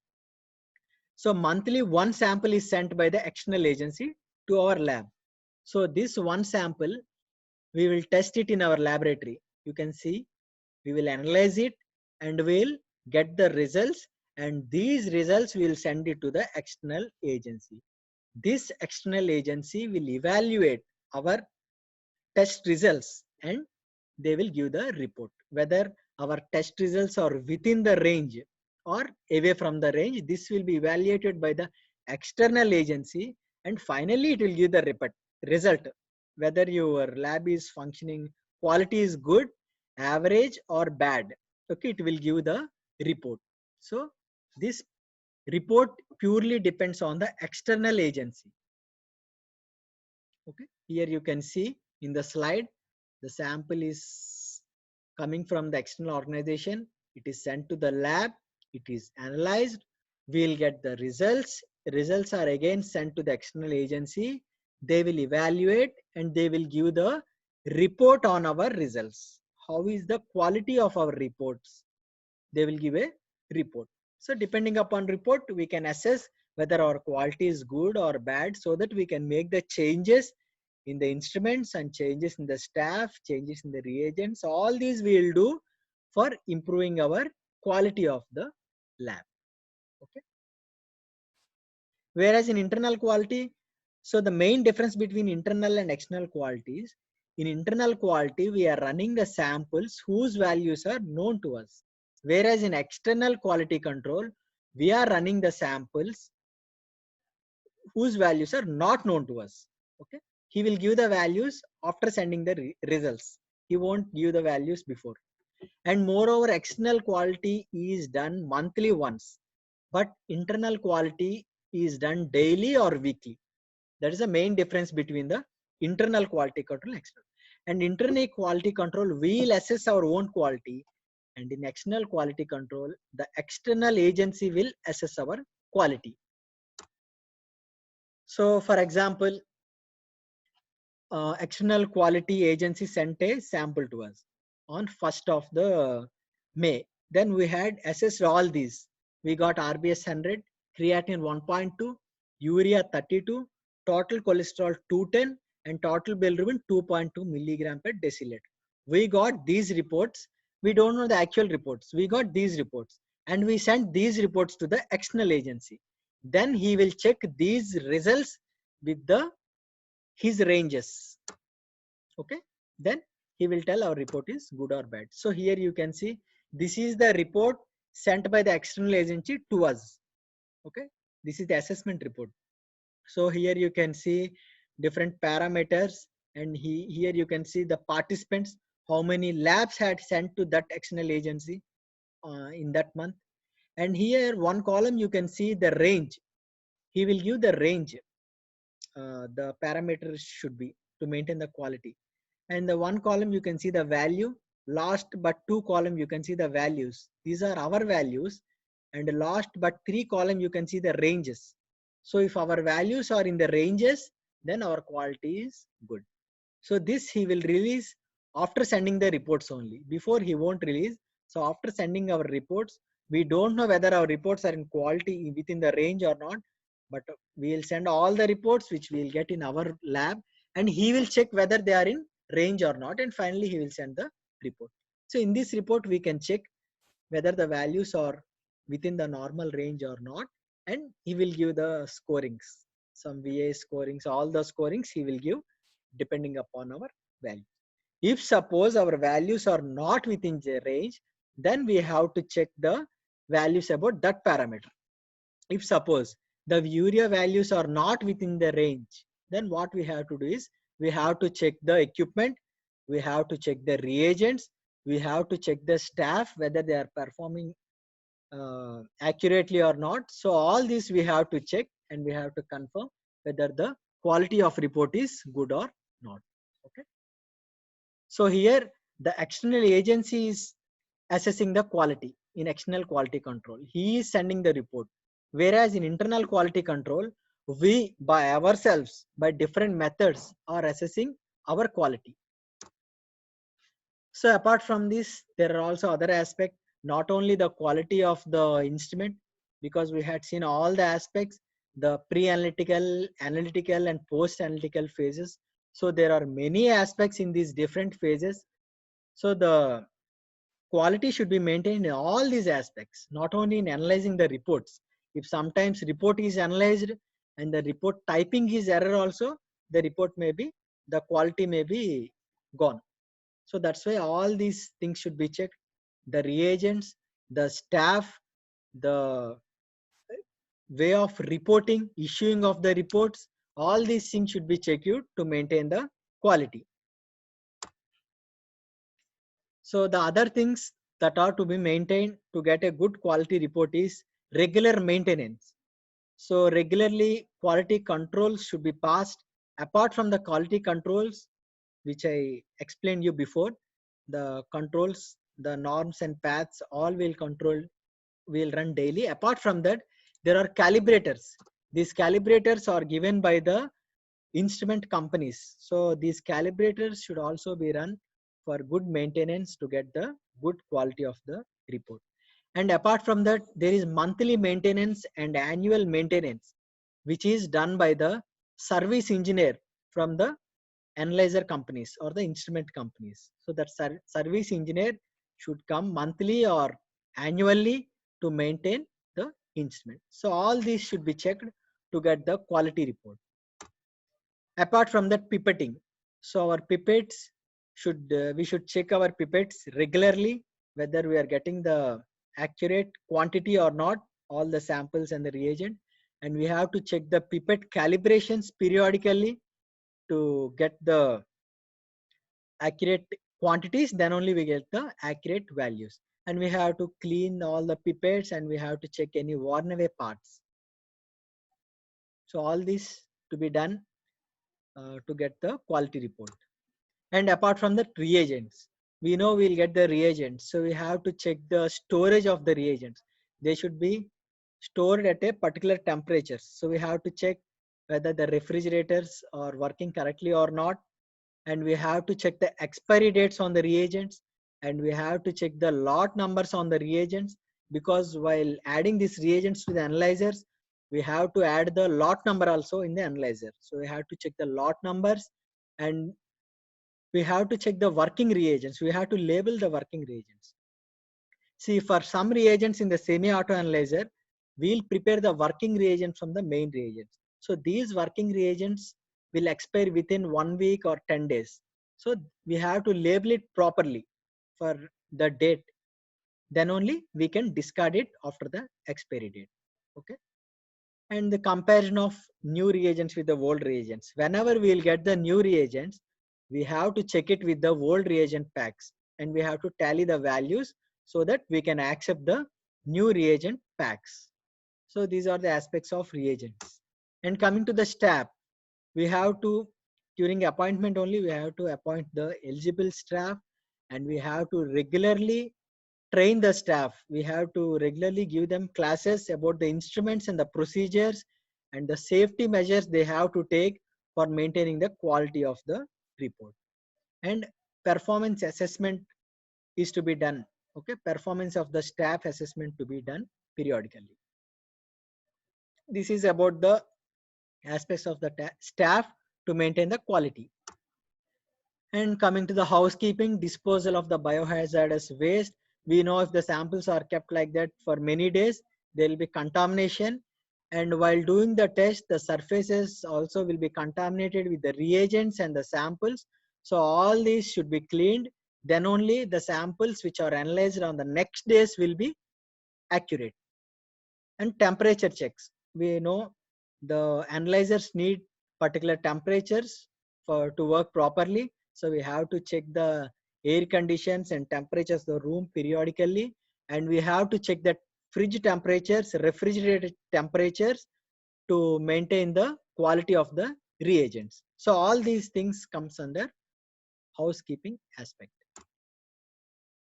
Speaker 1: So monthly one sample is sent by the external agency to our lab. So this one sample, we will test it in our laboratory. You can see we will analyze it and we'll get the results, and these results we will send it to the external agency. This external agency will evaluate our test results and they will give the report whether our test results are within the range or away from the range. This will be evaluated by the external agency, and finally it will give the result whether your lab is functioning, quality is good, average or bad. Okay, it will give the report. So this report purely depends on the external agency. Okay, here you can see in the slide the sample is coming from the external organization. It is sent to the lab, it is analyzed, we'll get the results. Results are again sent to the external agency, they will evaluate and they will give the report on our results. How is the quality of our reports? They will give a report. So depending upon report, we can assess whether our quality is good or bad, so that we can make the changes in the instruments and changes in the staff, changes in the reagents. All these we will do for improving our quality of the lab. Okay. Whereas in internal quality, so the main difference between internal and external qualities, in internal quality, we are running the samples whose values are known to us. Whereas in external quality control, we are running the samples whose values are not known to us. Okay. He will give the values after sending the results. He won't give the values before. And moreover, external quality is done monthly once, but internal quality is done daily or weekly. That is the main difference between the internal quality control and external. And internal quality control will assess our own quality, and in external quality control, the external agency will assess our quality. So for example, external quality agency sent a sample to us on 1st of the May. Then we had assessed all these. We got RBS 100, creatinine 1.2, urea 32, total cholesterol 210, and total bilirubin 2.2 milligram per deciliter. We got these reports. We don't know the actual reports. We got these reports and we sent these reports to the external agency. Then he will check these results with his ranges. Okay, then he will tell our report is good or bad. So here you can see this is the report sent by the external agency to us. Okay, this is the assessment report. So here you can see different parameters, and here you can see the participants, how many labs had sent to that external agency in that month. And here one column you can see the range. He will give the range the parameters should be to maintain the quality. And the one column you can see the value, last but two column you can see the values. These are our values, and last but three column you can see the ranges. So if our values are in the ranges, then our quality is good. So this he will release after sending the reports only. Before he won't release. So after sending our reports, we don't know whether our reports are in quality within the range or not. but we'll send all the reports which we'll get in our lab, and he will check whether they are in range or not, and finally he will send the report. So in this report we can check whether the values are within the normal range or not, and he will give the scorings, some VA scorings, all the scorings he will give depending upon our value. If suppose our values are not within the range, then we have to check the values about that parameter. If suppose the urea values are not within the range, then what we have to do is we have to check the equipment, we have to check the reagents, we have to check the staff whether they are performing accurately or not. So all this we have to check, and we have to confirm whether the quality of report is good or not. Okay. So here the external agency is assessing the quality in external quality control. He is sending the report. Whereas in internal quality control, we by ourselves, by different methods, are assessing our quality. So apart from this, there are also other aspects, not only the quality of the instrument, because we had seen all the aspects, the pre-analytical, analytical and post-analytical phases. So there are many aspects in these different phases. So the quality should be maintained in all these aspects, not only in analyzing the reports. If sometimes report is analyzed and the report typing is error also, the report may be, the quality may be gone. So that's why all these things should be checked. The reagents, the staff, the way of reporting, issuing of the reports, all these things should be checked to maintain the quality. So the other things that are to be maintained to get a good quality report is regular maintenance. So regularly quality controls should be passed. Apart from the quality controls, which I explained you before, the controls, the norms and paths, all will run daily. Apart from that, there are calibrators. These calibrators are given by the instrument companies. So these calibrators should also be run for good maintenance to get the good quality of the report. And apart from that, there is monthly maintenance and annual maintenance, which is done by the service engineer from the analyzer companies or the instrument companies. So that service engineer should come monthly or annually to maintain the instrument. So all these should be checked to get the quality report. Apart from that, pipetting. So our pipettes we should check our pipettes regularly whether we are getting the accurate quantity or not, all the samples and the reagent, and we have to check the pipette calibrations periodically to get the accurate quantities, then only we get the accurate values. And we have to clean all the pipettes, and we have to check any worn away parts. So all this to be done to get the quality report. And apart from the reagents, we know we'll get the reagents, so we have to check the storage of the reagents. They should be stored at a particular temperature, so we have to check whether the refrigerators are working correctly or not, and we have to check the expiry dates on the reagents, and we have to check the lot numbers on the reagents, because while adding these reagents to the analyzers, we have to add the lot number also in the analyzer. So we have to check the lot numbers, and we have to check the working reagents. We have to label the working reagents. See, for some reagents in the semi-auto analyzer, we'll prepare the working reagents from the main reagents. So these working reagents will expire within 1 week or 10 days. So we have to label it properly for the date. Then only we can discard it after the expiry date. Okay. And the comparison of new reagents with the old reagents. Whenever we'll get the new reagents, we have to check it with the old reagent packs, and we have to tally the values so that we can accept the new reagent packs. So these are the aspects of reagents. And coming to the staff, we have to, during appointment only, we have to appoint the eligible staff, and we have to regularly train the staff. We have to regularly give them classes about the instruments and the procedures and the safety measures they have to take for maintaining the quality of the report. And performance assessment is to be done. Okay, performance of the staff assessment to be done periodically. this is about the aspects of the staff to maintain the quality. And coming to the housekeeping, disposal of the biohazardous waste, we know if the samples are kept like that for many days, there will be contamination. And while doing the test, the surfaces also will be contaminated with the reagents and the samples. So all these should be cleaned. Then only the samples which are analyzed on the next days will be accurate. And temperature checks, we know the analyzers need particular temperatures for to work properly, so we have to check the air conditions and temperatures of the room periodically, and we have to check the fridge temperatures, refrigerator temperatures to maintain the quality of the reagents. So all these things comes under housekeeping aspect.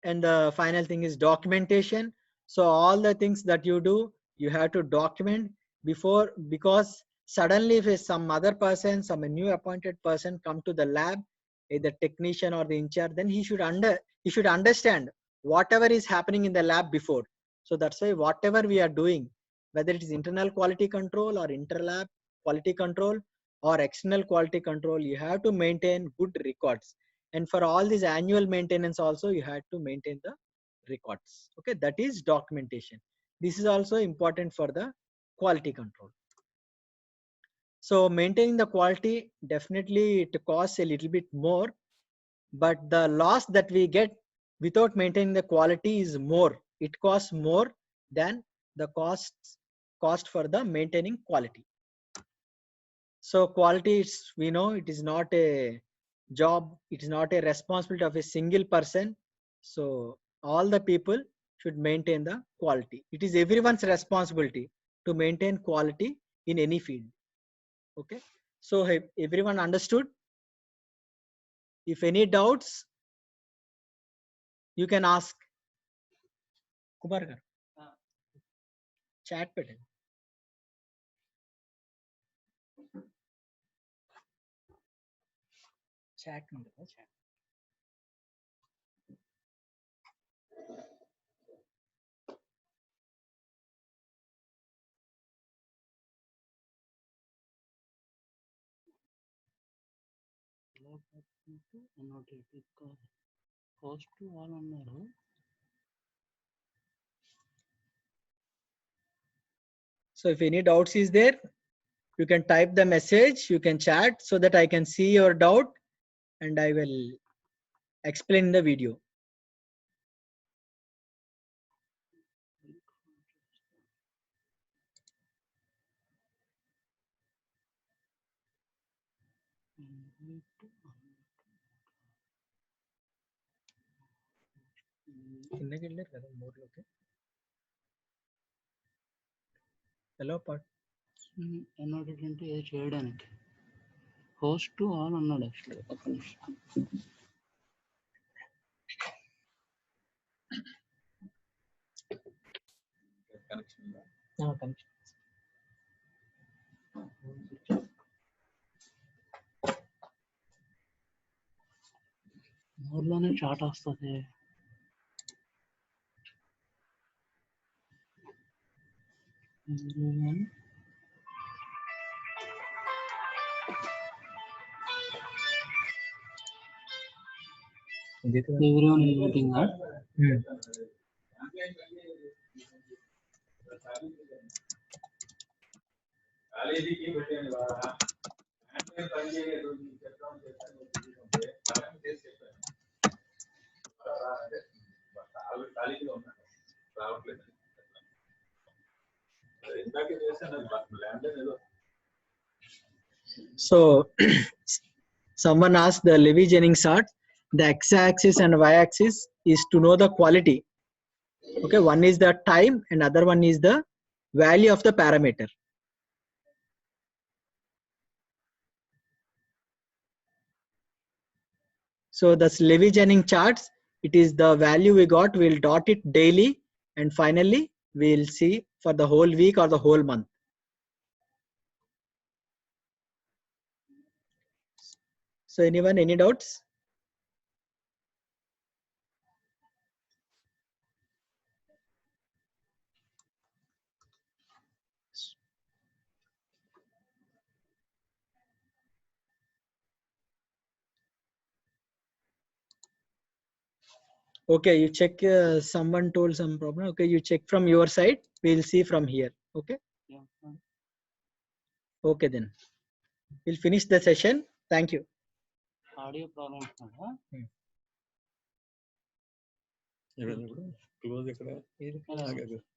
Speaker 1: And the final thing is documentation. So all the things that you do, you have to document before, because suddenly if some other person, some new appointed person come to the lab, either technician or the in charge, then he should understand whatever is happening in the lab before. So that's why whatever we are doing, whether it is internal quality control or interlab quality control or external quality control, you have to maintain good records. And for all this annual maintenance also, you had to maintain the records. Okay, that is documentation. This is also important for the quality control. So maintaining the quality, definitely it costs a little bit more, but the loss that we get without maintaining the quality is more. It costs more than the cost for the maintaining quality. So quality is, we know it is not a job, it is not a responsibility of a single person. So all the people should maintain the quality. It is everyone's responsibility to maintain quality in any field. Okay, so everyone understood? If any doubts, you can ask. Kumar garu, chat పెట్టండి. Chat ఉంది కదా, chat.
Speaker 2: Host to all అన్నారు.
Speaker 1: So if any doubts is there, you can type the message, you can chat so that I can see your doubt and I will explain in the video. కిందకి వెళ్ళారు కదా మోడ్లోకి. ఎలా pot
Speaker 2: అన్నాడు అంటే ఏదో చేయడానికి హోస్ట్ టు ఆల్ అన్నాడు. యాక్చువల్గా ఒక్క నిమిషం.
Speaker 1: కనెక్షన్.
Speaker 2: ఊర్లోనే చాట్ వస్తుంది. Everyone is meeting.
Speaker 1: So someone asked the Levy-Jennings chart, the x-axis and y-axis is to know the quality. Okay, one is the time and other one is the value of the parameter. So that's Levy-Jennings charts, it is the value we got, we'll dot it daily and finally we'll see for the whole week or the whole month. So anyone, any doubts? Okay, you check. Someone told some problem. Okay, you check from your side. We'll see from here. Okay.
Speaker 2: Yeah.
Speaker 1: Okay, then we'll finish the session. Thank you.
Speaker 2: Audio problem వస్తుందా?
Speaker 3: Close ఇక్కడ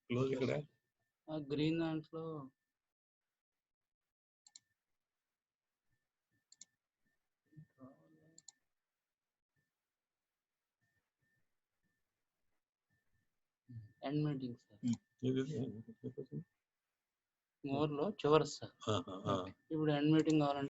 Speaker 3: close ఇక్కడ
Speaker 2: ఆ green దాంట్లో end meeting sir. మోర్లో చివరి sir. ఇప్పుడు end meeting కావాలంటే